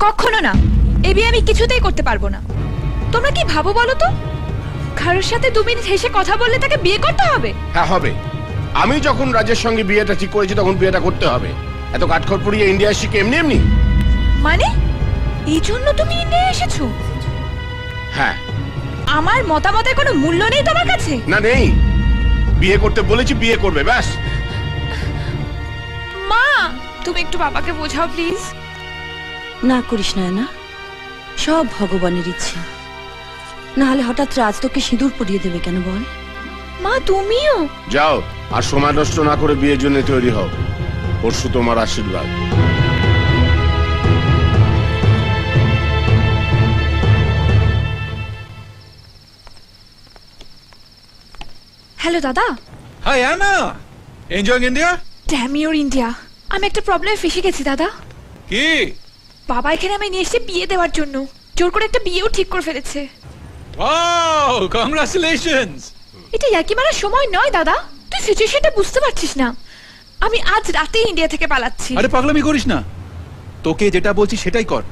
কখনো না, এ বিয়ে আমি কিছুতেই করতে পারবো না। তোমরা কি ভাবো বলো তো, কারোর সাথে 2 মিনিট হেসে কথা বললে তাকে বিয়ে করতে হবে? হ্যাঁ হবে। আমি যখন রাজের সঙ্গে বিয়েটা ঠিক করেছি তখন বিয়েটা করতে হবে। এত কাঠখড় পুড়িয়ে ইন্ডিয়া শিখে এমনি এমনি? মানে এই জন্য তুমি ইন্ডিয়া এসেছো? হ্যাঁ। আমার মতামতের কোনো মূল্য নেই তোমার কাছে? না নেই, বিয়ে করতে বলেছি, বিয়ে করবে ব্যাস। মা, তুমি একটু বাবাকে বোঝাও প্লিজ। না করিস না, সব ভগবানের ইচ্ছে। না হলে হঠাৎ রাজ তোকে সিঁদুর পরিয়ে দেবে কেন বল? মা তুমিও যাও, আর সময় নষ্ট না করে বিয়ের জন্য তৈরি হও। পরশু তোমার আশীর্বাদ। হ্যালো দাদা। Hi Anna, enjoying India? Damn your India. আমি একটা প্রবলেমে ফেসে গেছি দাদা। কি? বাবা এখানে আমি নিয়ে এসে বিয়ে দেওয়ার জন্য জোর করে একটা বিয়েও ঠিক করে ফেলেছে। Wow, congratulations! এটা ইয়ার্কি মারার সময় নয় দাদা, তুই সিচুয়েশনটা বুঝতে পারছিস না। আমি আজ রাতে ইন্ডিয়া থেকে পালাচ্ছি। আরে পাগলামি করিস না, তোকে যেটা বলছি সেটাই কর।